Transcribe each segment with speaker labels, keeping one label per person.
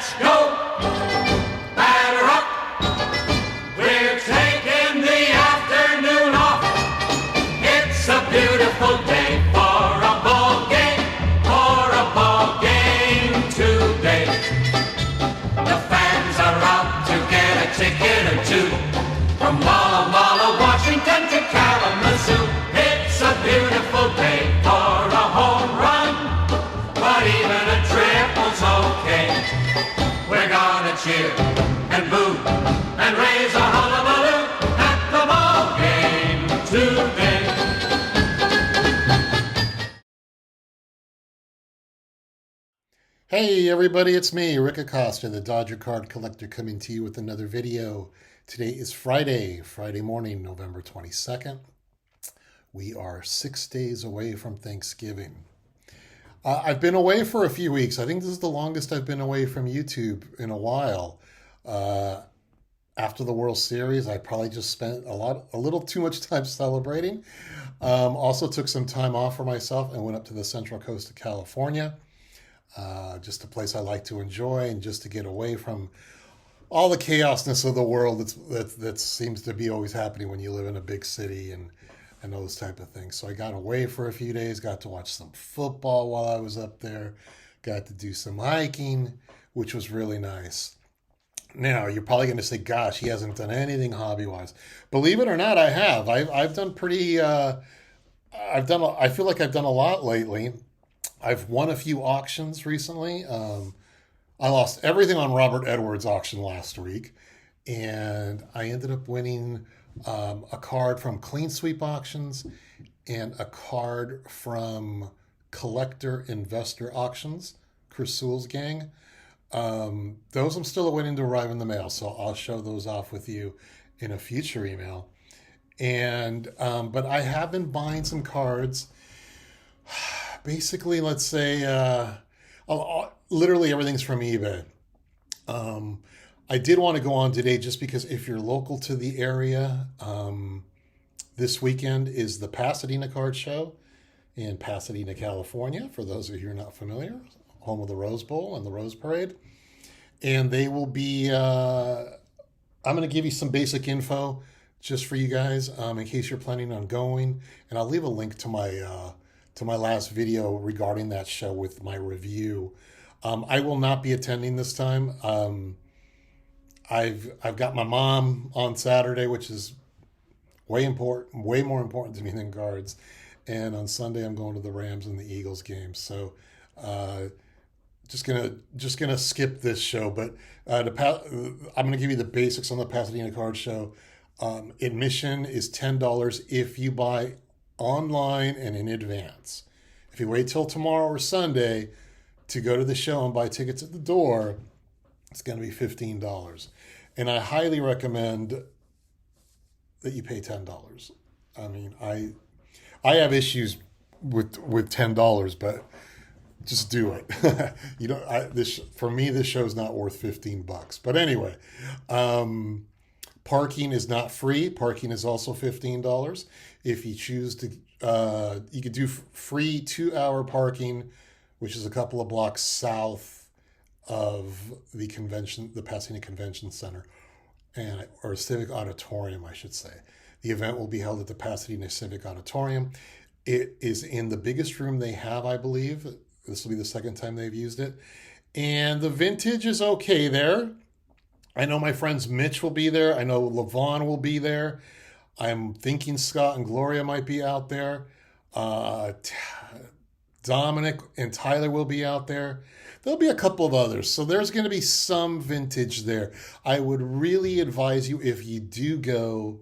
Speaker 1: Let's go! Batter up! We're taking the afternoon off. It's a beautiful day for a ball game, today. The fans are out to get a ticket or two. From Walla Walla, Washington to Kalamazoo. It's a beautiful day for a home run, but even a triple's okay. We're gonna cheer and boo and raise a hullabaloo at the ball game today.
Speaker 2: Hey everybody, it's me, Rick Acosta, the Dodger Card Collector, coming to you with another video. Today is Friday morning, November 22nd. We are 6 days away from Thanksgiving. I've been away for a few weeks. I think this is the longest I've been away from YouTube in a while. After the World Series, I probably just spent a little too much time celebrating. Also took some time off for myself and went up to the Central Coast of California. Just a place I like to enjoy and just to get away from all the chaosness of the world that seems to be always happening when you live in a big city and those type of things. So I got away for a few days, got to watch some football while I was up there, got to do some hiking, which was really nice. Now, you're probably going to say, gosh, he hasn't done anything hobby-wise. Believe it or not, I have. I've done pretty, I feel like I've done a lot lately. I've won a few auctions recently. I lost everything on Robert Edwards' auction last week, and I ended up winning a card from Clean Sweep Auctions and a card from Collector Investor Auctions, Chris Sewell's gang. Those I'm still waiting to arrive in the mail, so I'll show those off with you in a future email. And but I have been buying some cards. Basically, let's say literally everything's from eBay. I did want to go on today just because if you're local to the area, this weekend is the Pasadena Card Show in Pasadena, California. For those of you who are not familiar, home of the Rose Bowl and the Rose Parade. And they will be, I'm going to give you some basic info just for you guys in case you're planning on going. And I'll leave a link to my last video regarding that show with my review. I will not be attending this time. I've got my mom on Saturday, which is way more important to me than cards. And on Sunday, I'm going to the Rams and the Eagles game. So just gonna skip this show. But I'm gonna give you the basics on the Pasadena Card Show. Admission is $10 if you buy online and in advance. If you wait till tomorrow or Sunday to go to the show and buy tickets at the door, it's going to be $15. And I highly recommend that you pay $10. I mean, I have issues with $10, but just do it. You know, for me, this show's not worth $15. But anyway, parking is not free. Parking is also $15. If you choose to, you could do free 2-hour parking, which is a couple of blocks south of the Pasadena Convention Center, or Civic Auditorium, I should say. The event will be held at the Pasadena Civic Auditorium. It is in the biggest room they have, I believe. This will be the second time they've used it. And the vintage is okay there. I know my friends Mitch will be there. I know Levon will be there. I'm thinking Scott and Gloria might be out there. Dominic and Tyler will be out there. There'll be a couple of others. So there's going to be some vintage there. I would really advise you, if you do go,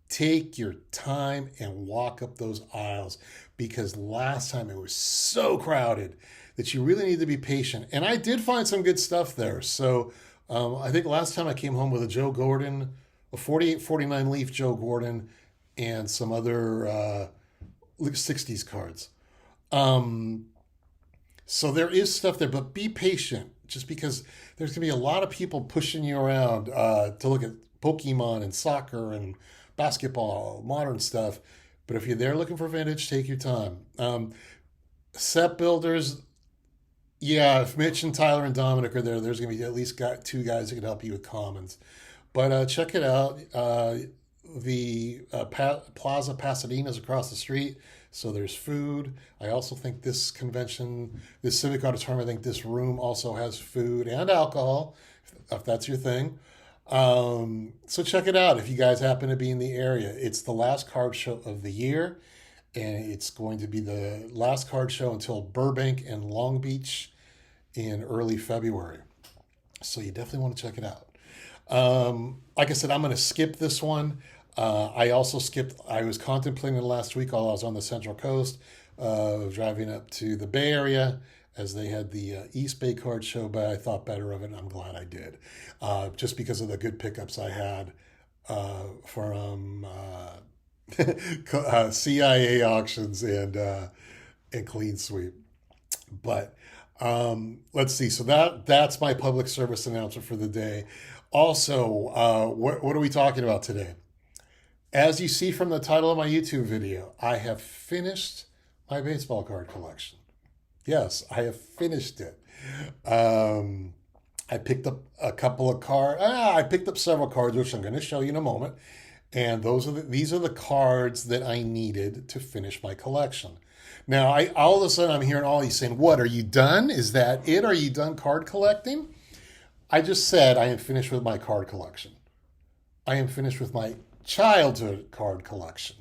Speaker 2: take your time and walk up those aisles, because last time it was so crowded that you really need to be patient. And I did find some good stuff there. So I think last time I came home with a Joe Gordon, a 48-49 Leaf Joe Gordon, and some other 60s cards. So there is stuff there, but be patient, just because there's going to be a lot of people pushing you around to look at Pokemon and soccer and basketball, modern stuff. But if you're there looking for vintage, take your time. Set builders, Yeah, if Mitch and Tyler and Dominic are there, there's going to be at least got two guys that can help you with commons. But check it out. The Plaza Pasadena is across the street, so there's food. I also think this convention, this Civic Auditorium, I think this room also has food and alcohol, if that's your thing. So check it out if you guys happen to be in the area. It's the last card show of the year, and it's going to be the last card show until Burbank and Long Beach in early February. So you definitely want to check it out. Like I said, I'm going to skip this one. I also skipped, I was contemplating last week while I was on the Central Coast, driving up to the Bay Area as they had the East Bay Card Show, but I thought better of it, and I'm glad I did. Just because of the good pickups I had from CIA auctions and Clean Sweep. But let's see. So that's my public service announcement for the day. Also, what are we talking about today? As you see from the title of my YouTube video, I have finished my baseball card collection. Yes, I have finished it. I picked up a couple of cards. I picked up several cards, which I'm going to show you in a moment. And these are the cards that I needed to finish my collection. Now, all of a sudden, I'm hearing all these saying, "What, are you done? Is that it? Are you done card collecting?" I just said I am finished with my card collection. I am finished with my childhood card collection.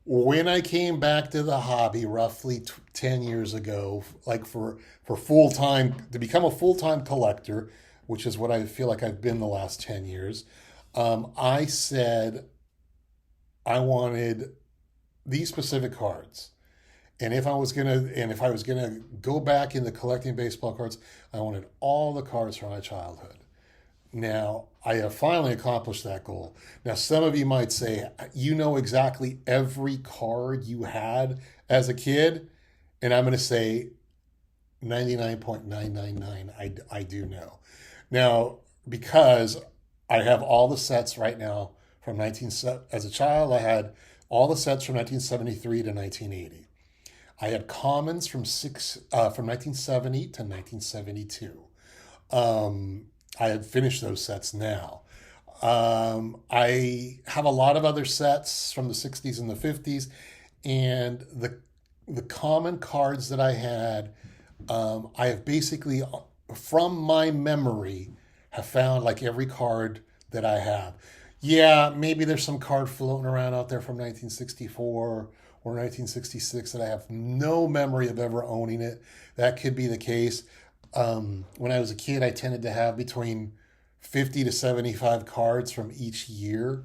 Speaker 2: When I came back to the hobby roughly 10 years ago, like for full-time, to become a full-time collector, which is what I feel like I've been the last 10 years, I said I wanted these specific cards. And if I was gonna go back into collecting baseball cards, I wanted all the cards from my childhood. Now, I have finally accomplished that goal. Now, some of you might say, you know exactly every card you had as a kid. And I'm going to say 99.999, I do know. Now, because I have all the sets right now from as a child, I had all the sets from 1973 to 1980. I had commons from 1970 to 1972. I had finished those sets now. I have a lot of other sets from the 60s and the 50s, and the common cards that I had, I have basically, from my memory, have found like every card that I have. Yeah, maybe there's some card floating around out there from 1964 or 1966 that I have no memory of ever owning it. That could be the case. When I was a kid, I tended to have between 50 to 75 cards from each year,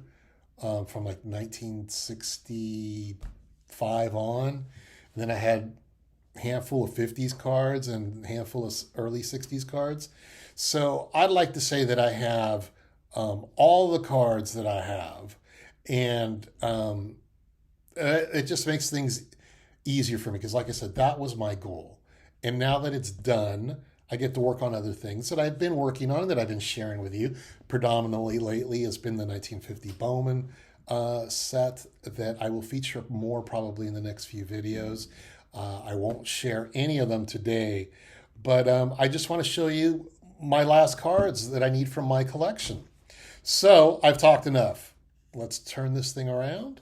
Speaker 2: from like 1965 on. And then I had a handful of 50s cards and a handful of early 60s cards. So I'd like to say that I have all the cards that I have. And it just makes things easier for me because, like I said, that was my goal. And now that it's done, I get to work on other things that I've been working on that I've been sharing with you. Predominantly lately has been the 1950 Bowman set that I will feature more probably in the next few videos. I won't share any of them today, but I just want to show you my last cards that I need from my collection. So I've talked enough. Let's turn this thing around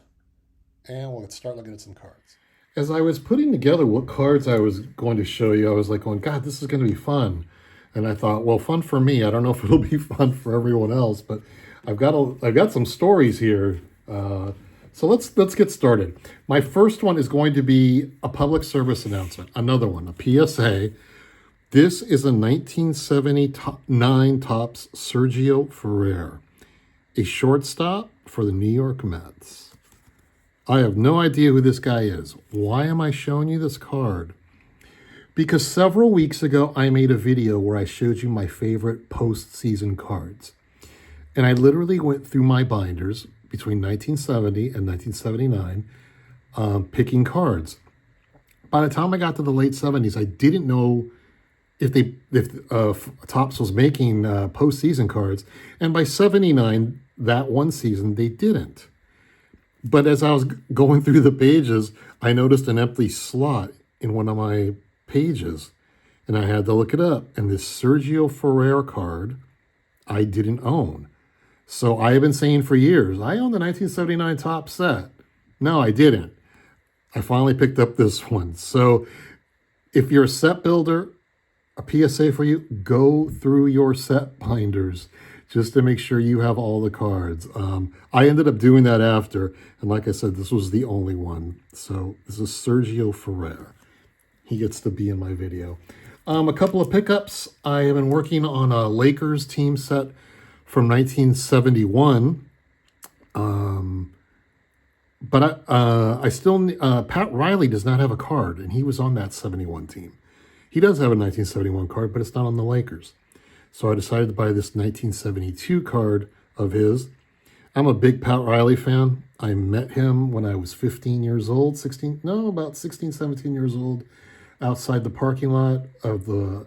Speaker 2: and we'll start looking at some cards. As I was putting together what cards I was going to show you, I was like going, God, this is going to be fun. And I thought, well, fun for me. I don't know if it'll be fun for everyone else, but I've got some stories here. So let's get started. My first one is going to be a public service announcement. Another one, a PSA. This is a 1979 Topps Sergio Ferrer, a shortstop for the New York Mets. I have no idea who this guy is. Why am I showing you this card? Because several weeks ago, I made a video where I showed you my favorite postseason cards. And I literally went through my binders between 1970 and 1979, picking cards. By the time I got to the late 70s, I didn't know if Topps was making postseason cards. And by 79, that one season, they didn't. But as I was going through the pages, I noticed an empty slot in one of my pages. And I had to look it up. And this Sergio Ferrer card I didn't own. So I have been saying for years, I own the 1979 top set. No, I didn't. I finally picked up this one. So if you're a set builder, a PSA for you, go through your set binders just to make sure you have all the cards. I ended up doing that after, and like I said, this was the only one. So this is Sergio Ferrer. He gets to be in my video. A couple of pickups. I have been working on a Lakers team set from 1971. But I still, Pat Riley does not have a card, and he was on that 71 team. He does have a 1971 card, but it's not on the Lakers. So I decided to buy this 1972 card of his. I'm a big Pat Riley fan. I met him when I was 15 years old, about 16, 17 years old, outside the parking lot of the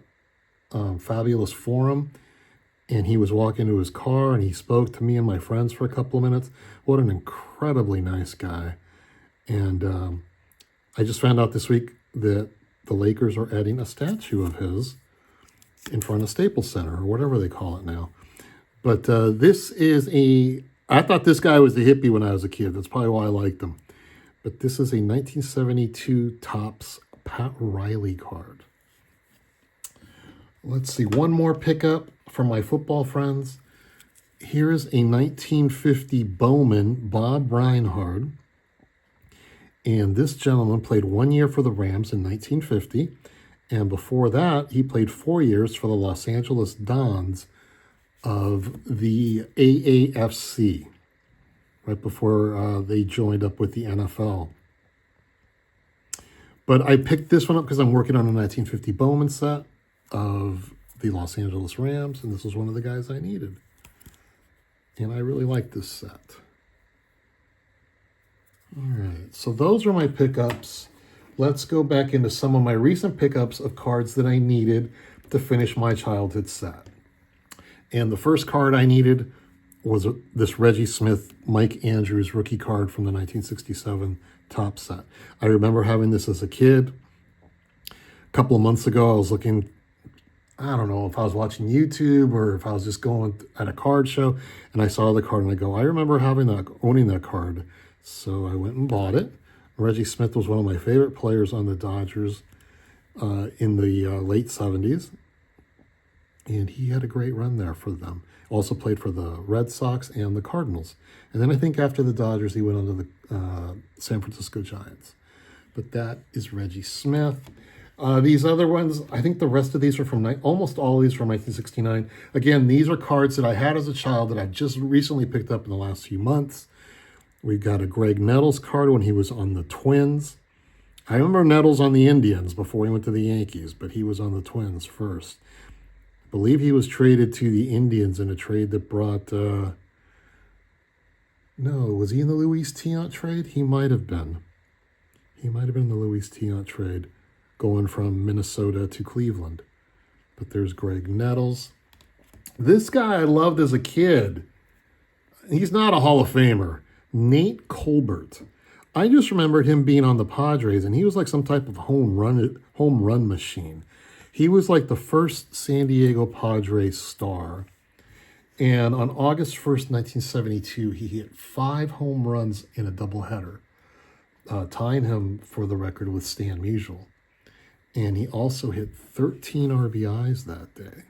Speaker 2: Fabulous Forum. And he was walking to his car, and he spoke to me and my friends for a couple of minutes. What an incredibly nice guy. And I just found out this week that the Lakers are adding a statue of his in front of Staples Center, or whatever they call it now. But this is I thought this guy was the hippie when I was a kid. That's probably why I liked him. But this is a 1972 Topps Pat Riley card. Let's see, one more pickup for my football friends. Here's a 1950 Bowman Bob Reinhard. And this gentleman played 1 year for the Rams in 1950. And before that, he played 4 years for the Los Angeles Dons of the AAFC, right before they joined up with the NFL. But I picked this one up because I'm working on a 1950 Bowman set of the Los Angeles Rams, and this was one of the guys I needed. And I really like this set. All right, so those are my pickups. Let's go back into some of my recent pickups of cards that I needed to finish my childhood set. And the first card I needed was this Reggie Smith, Mike Andrews rookie card from the 1967 Topps set. I remember having this as a kid. A couple of months ago, I was looking, I don't know if I was watching YouTube or if I was just going at a card show, and I saw the card and I go, I remember owning that card. So I went and bought it. Reggie Smith was one of my favorite players on the Dodgers in the late 70s. And he had a great run there for them. Also played for the Red Sox and the Cardinals. And then I think after the Dodgers, he went on to the San Francisco Giants. But that is Reggie Smith. These other ones, I think the rest of these are from, almost all of these from 1969. Again, these are cards that I had as a child that I've just recently picked up in the last few months. We've got a Greg Nettles card when he was on the Twins. I remember Nettles on the Indians before he went to the Yankees, but he was on the Twins first. I believe he was traded to the Indians in a trade that brought... no, was he in the Luis Tiant trade? He might have been. He might have been the Luis Tiant trade going from Minnesota to Cleveland. But there's Greg Nettles. This guy I loved as a kid. He's not a Hall of Famer. Nate Colbert. I just remembered him being on the Padres, and he was like some type of home run machine. He was like the first San Diego Padres star. And on August 1st, 1972, he hit 5 home runs in a doubleheader, tying him for the record with Stan Musial. And he also hit 13 RBIs that day.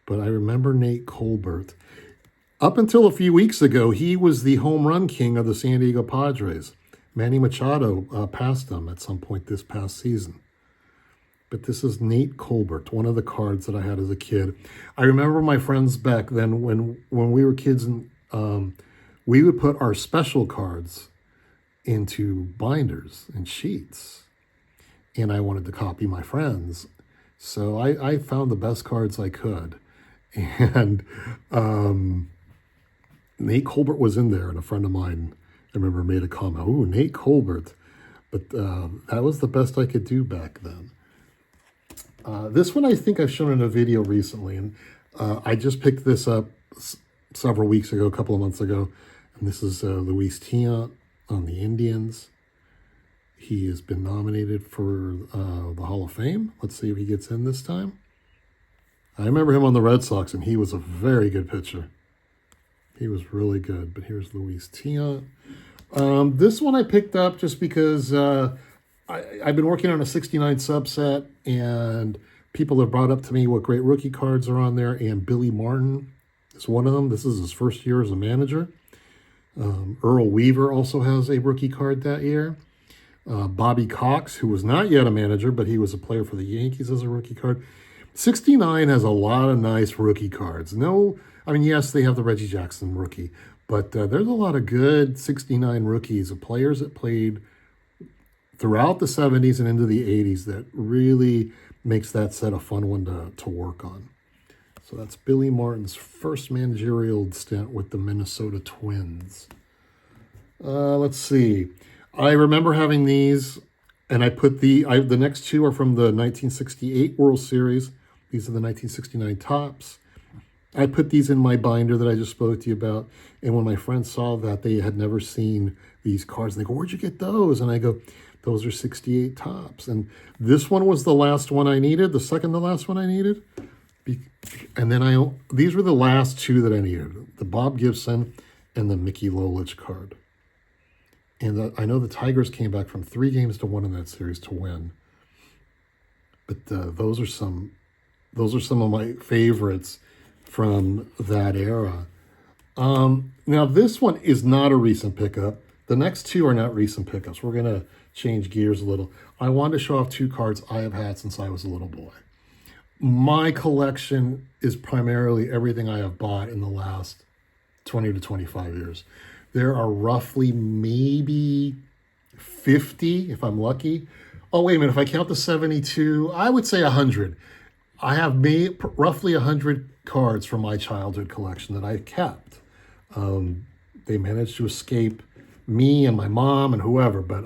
Speaker 2: But I remember Nate Colbert. Up until a few weeks ago, he was the home run king of the San Diego Padres. Manny Machado passed him at some point this past season. But this is Nate Colbert, one of the cards that I had as a kid. I remember my friends back then when we were kids, and we would put our special cards into binders and sheets. And I wanted to copy my friends. So I found the best cards I could. And Nate Colbert was in there, and a friend of mine, I remember, made a comment, "Ooh, Nate Colbert." But that was the best I could do back then. This one I think I've shown in a video recently, and I just picked this up several weeks ago, a couple of months ago. And this is Luis Tiant on the Indians. He has been nominated for the Hall of Fame. Let's see if he gets in this time. I remember him on the Red Sox, and he was a very good pitcher. He was really good. But here's Luis Tiant. This one I picked up just because I've been working on a 69 subset, and people have brought up to me what great rookie cards are on there, and Billy Martin is one of them. This is his first year as a manager. Earl Weaver also has a rookie card that year. Bobby Cox, who was not yet a manager, but he was a player for the Yankees as a rookie card. 69 has a lot of nice rookie cards. Yes, they have the Reggie Jackson rookie, but there's a lot of good 69 rookies of players that played throughout the 70s and into the 80s that really makes that set a fun one to work on. So that's Billy Martin's first managerial stint with the Minnesota Twins. Let's see. I remember having these, and I put the next two are from the 1968 World Series. These are the 1969 tops. I put these in my binder that I just spoke to you about, and when my friends saw that, they had never seen these cards, they go, "Where'd you get those?" And I go, "Those are 68 tops." And this one was the last one I needed, the second to last one I needed. And then these were the last two that I needed, the Bob Gibson and the Mickey Lolich card. And I know the Tigers came back from 3-1 in that series to win. But those are some of my favorites from that era. Now this one is not a recent pickup. The next two are not recent pickups. We're going to change gears a little. I wanted to show off two cards I have had since I was a little boy. My collection is primarily everything I have bought in the last 20 to 25 years. There are roughly maybe 50, if I'm lucky. Oh, wait a minute. If I count the 72, I would say 100. I have roughly 100 cards from my childhood collection that I kept. They managed to escape me and my mom and whoever, but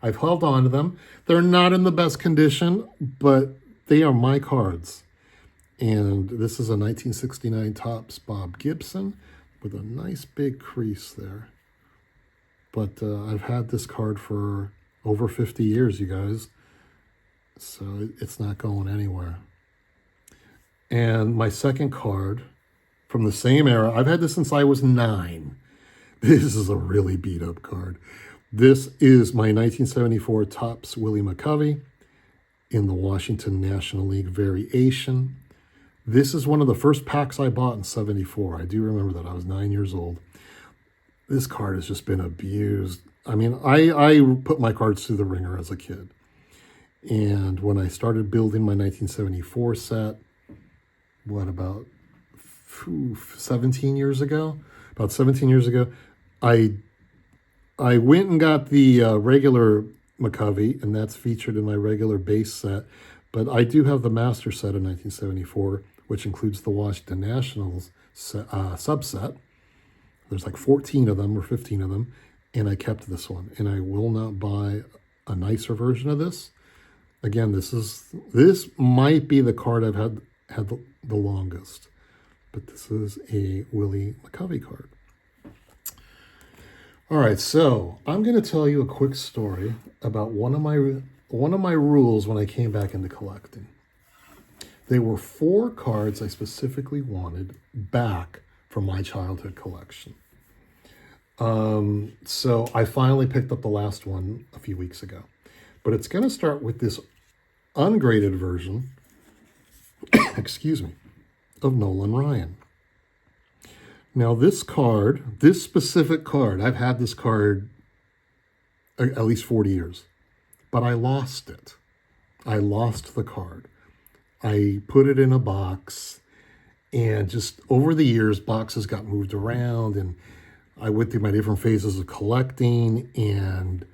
Speaker 2: I've held on to them. They're not in the best condition, but they are my cards. And this is a 1969 Topps Bob Gibson with a nice big crease there. But I've had this card for over 50 years, you guys. So it's not going anywhere. And my second card from the same era, I've had this since I was 9. This is a really beat up card. This is my 1974 Topps Willie McCovey in the Washington National League variation. This is one of the first packs I bought in 74. I do remember that. I was 9 years old. This card has just been abused. I mean, I put my cards through the ringer as a kid. And when I started building my 1974 set, about 17 years ago? About 17 years ago, I went and got the regular McCovey, and that's featured in my regular base set. But I do have the master set of 1974, which includes the Washington Nationals subset. There's like 14 of them or 15 of them, and I kept this one. And I will not buy a nicer version of this. Again, this might be the card I've had the longest, but this is a Willie McCovey card. All right, so I'm going to tell you a quick story about one of my rules when I came back into collecting. There were 4 cards I specifically wanted back from my childhood collection. So I finally picked up the last one a few weeks ago, but it's going to start with this ungraded version, excuse me, of Nolan Ryan. Now this specific card, I've had this card at least 40 years, but I lost it. I lost the card. I put it in a box, and just over the years, boxes got moved around, and I went through my different phases of collecting, and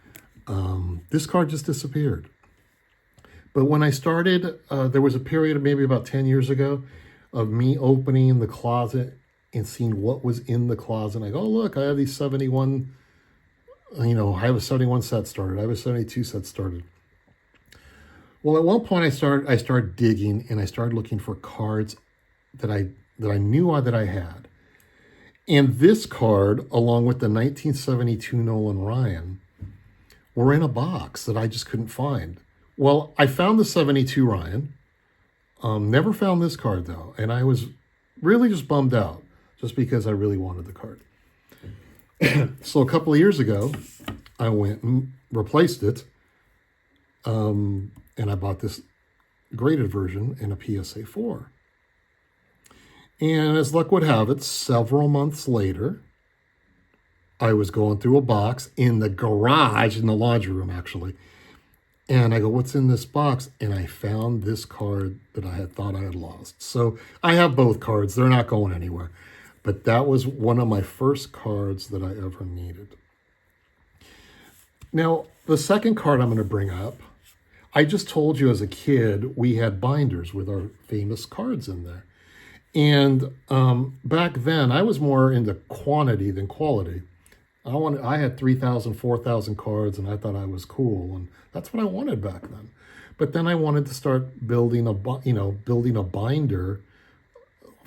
Speaker 2: this card just disappeared. But when I started, there was a period of maybe about 10 years ago of me opening the closet and seeing what was in the closet. And I go, oh, look, I have these 71, I have a 71 set started. I have a 72 set started. Well, at one point I started digging, and I started looking for cards that I knew that I had. And this card, along with the 1972 Nolan Ryan, were in a box that I just couldn't find. Well, I found the 72 Ryan. Never found this card though. And I was really just bummed out just because I really wanted the card. So a couple of years ago, I went and replaced it. And I bought this graded version in a PSA 4. And as luck would have it, several months later, I was going through a box in the garage, in the laundry room actually. And I go, what's in this box? And I found this card that I had thought I had lost. So I have both cards. They're not going anywhere. But that was one of my first cards that I ever needed. Now, the second card I'm going to bring up, I just told you as a kid, we had binders with our famous cards in there. And back then, I was more into quantity than quality. I had 3,000, 4,000 cards, and I thought I was cool, and that's what I wanted back then. But then I wanted to start building a binder,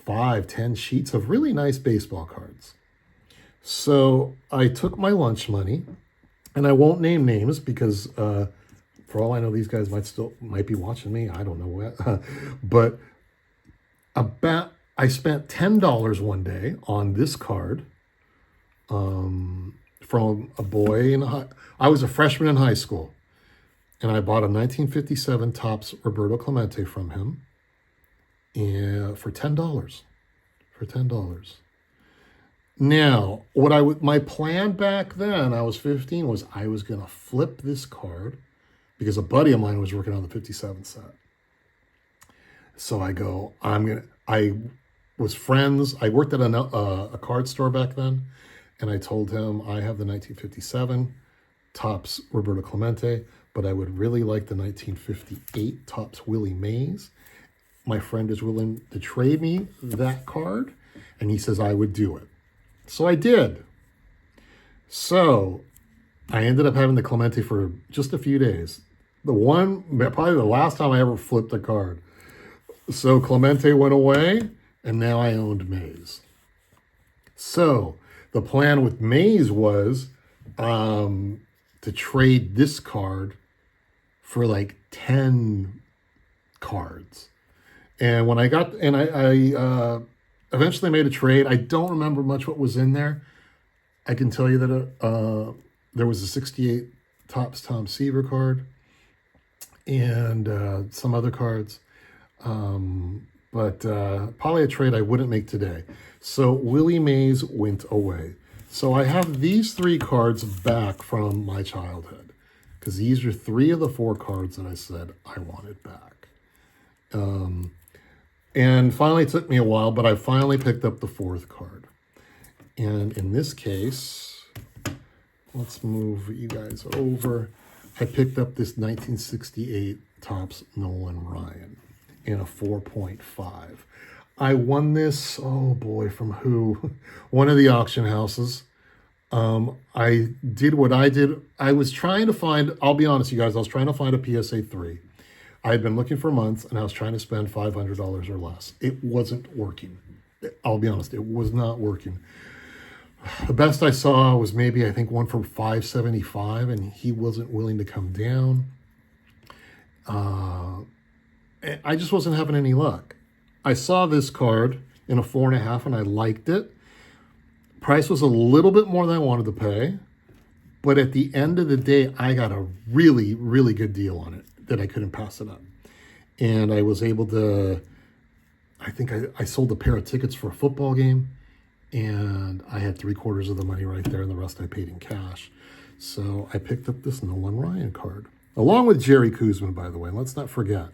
Speaker 2: 5, 10 sheets of really nice baseball cards. So I took my lunch money, and I won't name names because for all I know, these guys might be watching me. I don't know what, but I spent $10 one day on this card. From a boy I was a freshman in high school, and I bought a 1957 Topps Roberto Clemente from him, and for $10. Now, my plan back then, I was 15, was I was gonna flip this card because a buddy of mine was working on the 57 set. So I go, I was friends. I worked at a card store back then. And I told him I have the 1957 Topps Roberto Clemente, but I would really like the 1958 Topps Willie Mays. My friend is willing to trade me that card, and he says I would do it. So I did. So I ended up having the Clemente for just a few days. Probably the last time I ever flipped a card. So Clemente went away, and now I owned Mays. So the plan with Mays was to trade this card for like 10 cards. And when I eventually made a trade. I don't remember much what was in there. I can tell you that there was a 68 Topps Tom Seaver card and some other cards. But probably a trade I wouldn't make today. So Willie Mays went away. So I have these 3 cards back from my childhood, because these are 3 of the 4 cards that I said I wanted back. And finally, it took me a while, but I finally picked up the 4th card. And in this case, let's move you guys over. I picked up this 1968 Topps Nolan Ryan in a 4.5. I won this, oh boy, from who? One of the auction houses. I did what I did. I was trying to find, I'll be honest, you guys, I was trying to find a PSA 3. I had been looking for months, and I was trying to spend $500 or less. It wasn't working. I'll be honest, it was not working. The best I saw was maybe, I think, one for $575, and he wasn't willing to come down. I just wasn't having any luck. I saw this card in a 4.5 and I liked it. Price was a little bit more than I wanted to pay, but at the end of the day, I got a really, really good deal on it that I couldn't pass it up. And I was able to, I think I sold a pair of tickets for a football game, and I had 3/4 of the money right there, and the rest I paid in cash. So I picked up this Nolan Ryan card, along with Jerry Kuzman, by the way. Let's not forget.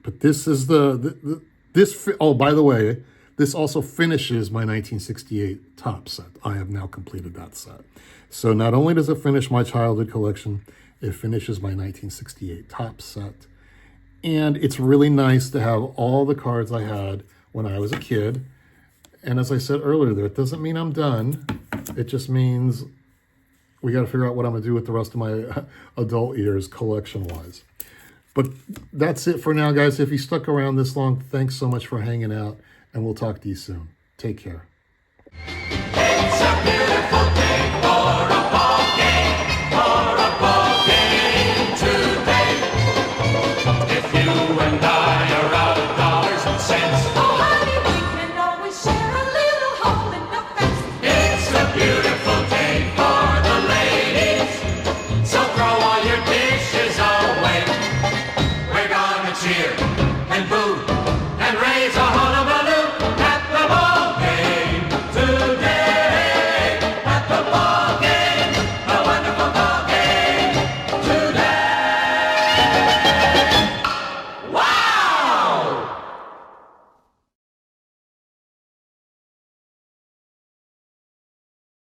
Speaker 2: But this is oh, by the way, this also finishes my 1968 Topps set. I have now completed that set. So not only does it finish my childhood collection, it finishes my 1968 Topps set. And it's really nice to have all the cards I had when I was a kid. And as I said earlier, it doesn't mean I'm done. It just means we got to figure out what I'm going to do with the rest of my adult years collection-wise. But that's it for now, guys. If you stuck around this long, thanks so much for hanging out, and we'll talk to you soon. Take care.
Speaker 1: It's a beautiful